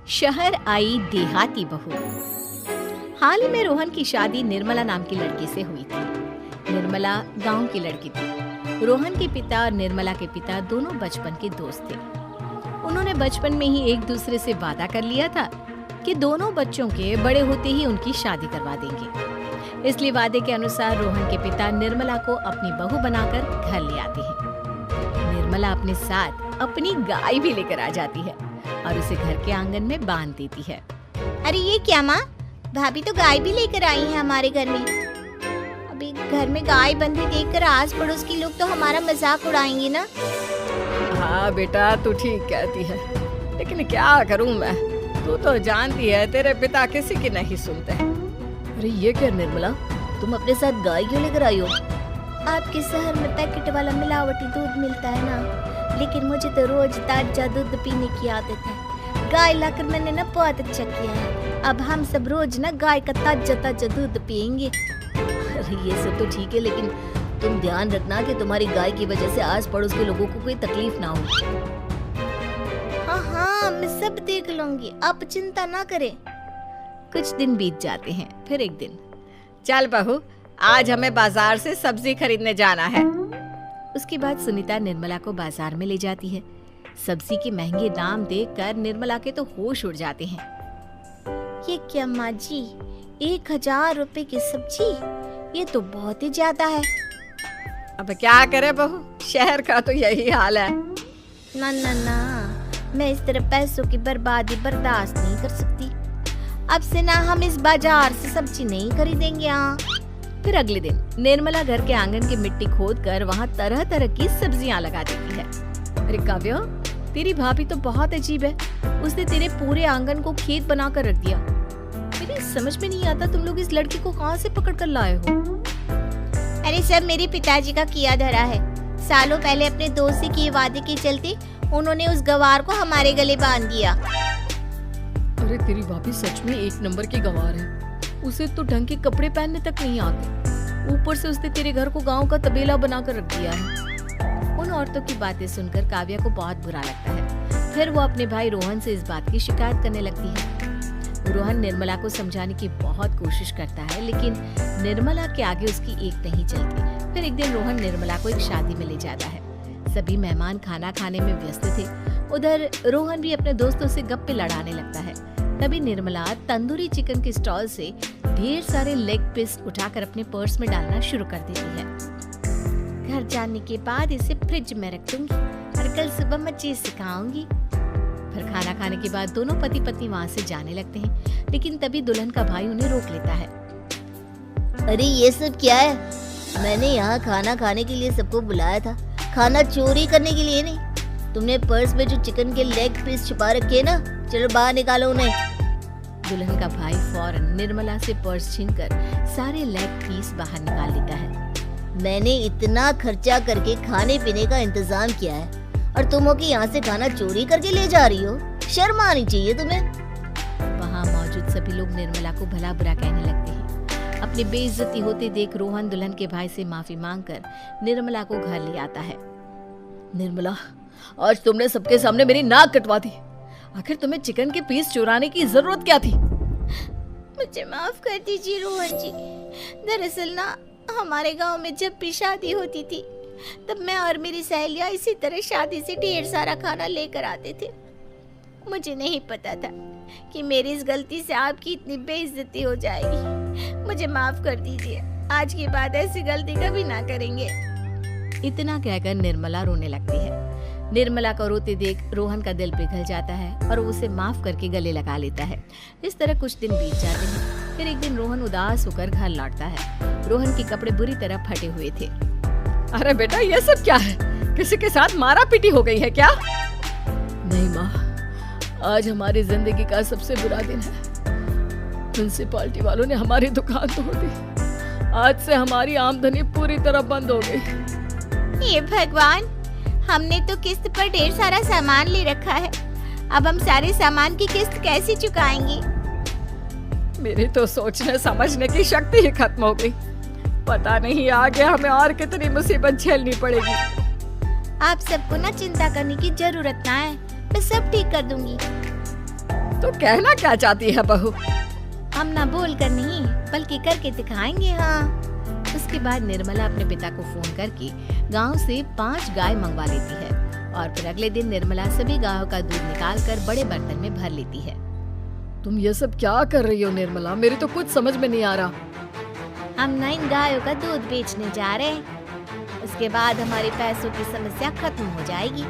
शहर आई देहाती बहू। हाल ही में रोहन की शादी निर्मला नाम की लड़की से हुई थी। निर्मला गांव की लड़की थी। रोहन के पिता और निर्मला के पिता दोनों बचपन के दोस्त थे। उन्होंने बचपन में ही एक दूसरे से वादा कर लिया था कि दोनों बच्चों के बड़े होते ही उनकी शादी करवा देंगे। इसलिए वादे के अनुसार रोहन के पिता निर्मला को अपनी बहू बनाकर घर ले आते हैं। निर्मला अपने साथ अपनी गाय भी लेकर आ जाती है और उसे घर के आंगन में बांध देती है। अरे ये क्या माँ, भाभी तो गाय भी लेकर आई है हमारे घर में। अभी घर में गाय बंधी देखकर आस पड़ोस के लोग तो हमारा मजाक उड़ाएंगे ना। हाँ बेटा, तू ठीक कहती है, लेकिन क्या करूं मैं, तू तो जानती है तेरे पिता किसी की नहीं सुनते। अरे ये क्या निर्मला, तुम अपने साथ गाय क्यों लेकर आई हो? आपके शहर में पैकेट वाला मिलावटी दूध मिलता है ना, लेकिन मुझे तो रोज ताजा दूध पीने की आदत है। गाय लाकर मैंने ना बहुत अच्छा किया है। अब हम सब रोज ना गाय का ताजा ताजा दूध पियेंगे। अरे ये सब तो ठीक है, लेकिन तुम ध्यान रखना कि तुम्हारी गाय की वजह से आस पड़ोस के लोगों को कोई तकलीफ ना हो। हाँ, मैं सब देख लूंगी, आप चिंता ना करें। कुछ दिन बीत जाते हैं। फिर एक दिन, चल बहू, आज हमें बाजार से सब्जी खरीदने जाना है। उसके बाद सुनीता निर्मला को बाजार में ले जाती है। सब्जी के महंगे दाम देखकर निर्मला के तो होश उड़ जाते हैं। ये क्या माँ जी, 1000 रुपए की सब्जी, ये तो बहुत ही ज्यादा है। अब क्या करे बहू, शहर का तो यही हाल है। ना ना ना, मैं इस तरह पैसों की बर्बादी बर्दाश्त नहीं कर सकती। अब से ना हम इस बाजार से सब्जी नहीं खरीदेंगे। फिर अगले दिन निर्मला घर के आंगन की मिट्टी खोदकर वहाँ तरह तरह की सब्जियाँ लगा देती है। अरे काव्या, तेरी भाभी तो बहुत अजीब है, उसने तेरे पूरे आंगन को खेत बनाकर रख दिया। मेरी समझ में नहीं आता तुम लोग इस लड़की को कहाँ से पकड़ कर लाए हो। अरे सब मेरे पिताजी का किया धरा है। सालों पहले अपने दोस्त से किए वादे के चलते उन्होंने उस गवार को हमारे गले बांध दिया। अरे तेरी भाभी सच में एक नंबर की गवार है, उसे तो ढंग के कपड़े पहनने तक नहीं आते, ऊपर से उसने तेरे घर को गांव का तबेला बनाकर रख दिया है। उन औरतों की बातें सुनकर काव्या को बहुत बुरा लगता है। फिर वो अपने भाई रोहन से इस बात की शिकायत करने लगती है। रोहन निर्मला को समझाने की बहुत कोशिश करता है, लेकिन निर्मला के आगे उसकी एक नहीं चलती। फिर एक दिन रोहन निर्मला को एक शादी में ले जाता है। सभी मेहमान खाना खाने में व्यस्त थे। उधर रोहन भी अपने दोस्तों से गप्पे लड़ाने लगता है। तभी निर्मला तंदूरी चिकन के स्टॉल से ढेर सारे लेग पीस उठाकर अपने पर्स में डालना शुरू कर देती है। घर जाने के बाद इसे फ्रिज में रख दूंगी और कल सुबह मैं चीज सिखाऊंगी। फिर खाना खाने के बाद दोनों पति पत्नी वहाँ से जाने लगते हैं, लेकिन तभी दुल्हन का भाई उन्हें रोक लेता है। अरे ये सब क्या है? मैंने यहाँ खाना खाने के लिए सबको बुलाया था, खाना चोरी करने के लिए नहीं। तुमने पर्स में जो चिकन के लेग पीस छुपा रखे ना, चलो बाहर निकालो उन्हें। दुल्हन का भाई फौरन निर्मला से पर्स छीनकर सारे लेग पीस बाहर निकाल लेता है। मैंने इतना खर्चा करके खाने पीने का इंतजाम किया है और तुम हो कि यहाँ से खाना चोरी करके ले जा रही हो? शर्म आनी चाहिए तुम्हें। वहाँ मौजूद सभी लोग निर्मला को भला बुरा कहने लगते हैं। अपनी बेइज्जती होते देख रोहन दुल्हन के भाई से माफी मांगकर निर्मला को घर ले आता है। निर्मला, आज तुमने सबके सामने मेरी नाक कटवा दी। आखिर तुम्हें चिकन के पीस चुराने की जरूरत क्या थी? मुझे माफ कर दीजिए रोहन जी। दरअसल ना, हमारे गांव में जब भी शादी होती थी तब मैं और मेरी सहेलियां इसी तरह शादी से ढेर सारा खाना लेकर आते थे। मुझे नहीं पता था कि मेरी इस गलती से आपकी इतनी बेइज्जती हो जाएगी। मुझे माफ कर दीजिए, आज के बाद ऐसी गलती कभी ना करेंगे। इतना कहकर निर्मला रोने लगती है। निर्मला को रोते देख रोहन का दिल पिघल जाता है और वो उसे माफ करके गले लगा लेता है। इस तरह कुछ दिन बीत जाते हैं। फिर एक दिन रोहन उदास होकर घर लौटता है। रोहन के कपड़े बुरी तरह फटे हुए थे। अरे बेटा, ये सब क्या है? किसी के साथ मारा पीटी हो गई है क्या? नहीं माँ, आज हमारी जिंदगी का सबसे बुरा दिन है। म्युनिसिपालिटी वालों ने हमारी दुकान तोड़ दी। आज से हमारी आमदनी पूरी तरह बंद हो गई। ये भगवान, हमने तो किस्त पर ढेर सारा सामान ले रखा है। अब हम सारे सामान की किस्त कैसे चुकाएंगे? मेरी तो सोचने समझने की शक्ति ही खत्म हो गई। पता नहीं आगे हमें और कितनी मुसीबत झेलनी पड़ेगी। आप सबको ना चिंता करने की जरूरत ना है, मैं सब ठीक कर दूंगी। तो कहना क्या चाहती है बहू? हम ना बोल कर नहीं बल्कि करके दिखाएंगे। हाँ, उसके बाद निर्मला अपने पिता को फोन करके गांव से 5 गाय मंगवा लेती है और फिर अगले दिन निर्मला सभी गायों का दूध निकालकर बड़े बर्तन में भर लेती है। तुम ये सब क्या कर रही हो निर्मला? मेरी तो कुछ समझ में नहीं आ रहा। हम ना इन गायों का दूध बेचने जा रहे हैं। उसके बाद हमारे पैसों की समस्या खत्म हो जाएगी।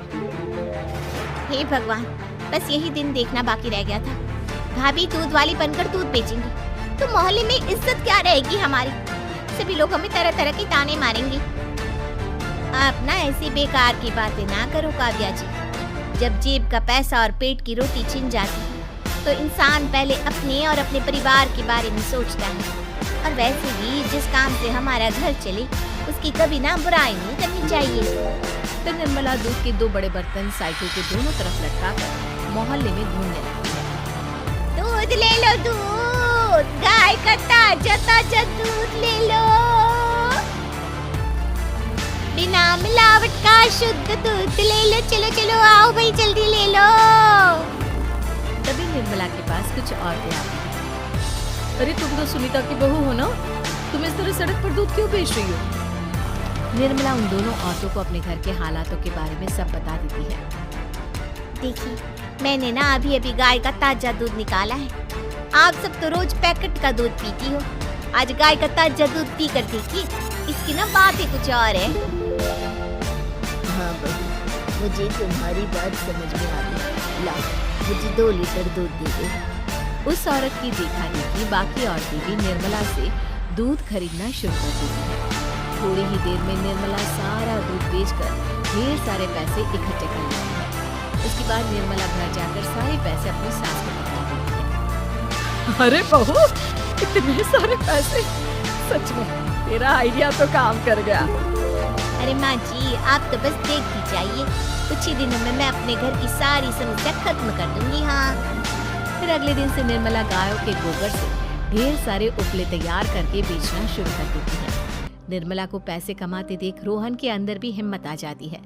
हे भगवान, बस यही दिन देखना बाकी रह गया था। भाभी दूध वाली बनकर दूध बेचेंगी तो मोहल्ले में इज्जत क्या रहेगी हमारी? सभी लोग हमें तरह तरह के ताने मारेंगे। आप ना ऐसी बेकार की बातें ना करो काव्या जी। जब जेब का पैसा और पेट की रोटी छिन जाती है तो इंसान पहले अपने और अपने परिवार के बारे में सोचता है। और वैसे भी जिस काम से हमारा घर चले उसकी कभी ना बुराई नहीं करनी चाहिए। फिर निर्मला दूध के 2 बड़े बर्तन साइकिल के दोनों तरफ लटकाकर मोहल्ले में घूमने लगती है। दूध ले लो, दूध, गाय का ताजा ताजा दूध ले लो, बिना मिलावट का शुद्ध दूध ले लो। चलो चलो आओ भाई, जल्दी ले लो। तभी निर्मला के पास कुछ और भी आती है। अरे तुम तो सुनीता की बहू हो ना, तुम इस तरह सड़क पर दूध क्यों बेच रही हो? निर्मला उन दोनों औरतों को अपने घर के हालातों के बारे में सब बता देती है। देखिए, मैंने ना अभी अभी गाय का ताजा दूध निकाला है। आप सब तो रोज पैकेट का दूध पीती हो, आज गाय का ताजा दूध पी कर देखिए, इसकी ना बात ही कुछ और है। हाँ बहू, मुझे तुम्हारी बात समझ में आ गई। लाओ, मुझे 2 लीटर दूध दे दो। उस औरत की देखा देखी बाकी औरतें भी निर्मला से दूध खरीदना शुरू कर देती हैं। थोड़ी ही देर में निर्मला सारा दूध बेचकर ढेर सारे पैसे इकट्ठे कर लेती है। उसके बाद निर्मला घर जाकर सारे पैसे अपनी सास को बता देती है। अरे बहू, इतने सारे पैसे! सच में तेरा आइडिया तो काम कर गया। अरे माँ जी, आप तो बस देखती जाइए, कुछ ही दिनों में मैं अपने घर की सारी समस्या खत्म कर दूंगी। हाँ। फिर अगले दिन से निर्मला गायों के गोबर से ढेर सारे उपले तैयार करके बेचना शुरू कर देती है। निर्मला को पैसे कमाते देख रोहन के अंदर भी हिम्मत आ जाती है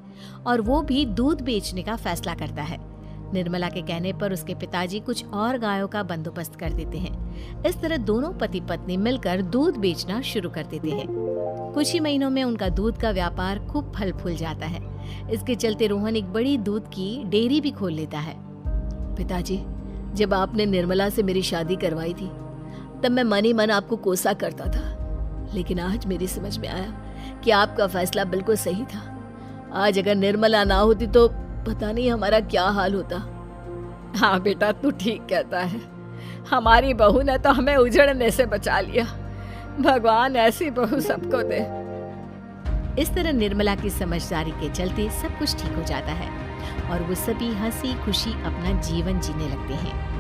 और वो भी दूध बेचने का फैसला करता है। निर्मला के कहने पर उसके पिताजी कुछ और गायों का बंदोबस्त कर देते हैं। इस तरह दोनों पति पत्नी मिलकर दूध बेचना शुरू कर देते हैं। कुछ ही महीनों में उनका दूध का व्यापार खूब फल फूल जाता है। इसके चलते रोहन एक बड़ी दूध की डेयरी भी खोल लेता है। पिताजी, जब आपने निर्मला से मेरी शादी करवाई थी तब मैं मन ही मन आपको कोसा करता था, लेकिन आज मेरी समझ में आया कि आपका फैसला बिल्कुल सही था। आज अगर निर्मला ना होती तो पता नहीं हमारा क्या हाल होता। हाँ बेटा, तू ठीक कहता है। हमारी बहू ने तो हमें उजड़ने से बचा लिया। भगवान ऐसी बहू सबको दे। इस तरह निर्मला की समझदारी के चलते सब कुछ ठीक हो जाता है और वो सभी हंसी खुशी अपना जीवन जीने लगते हैं।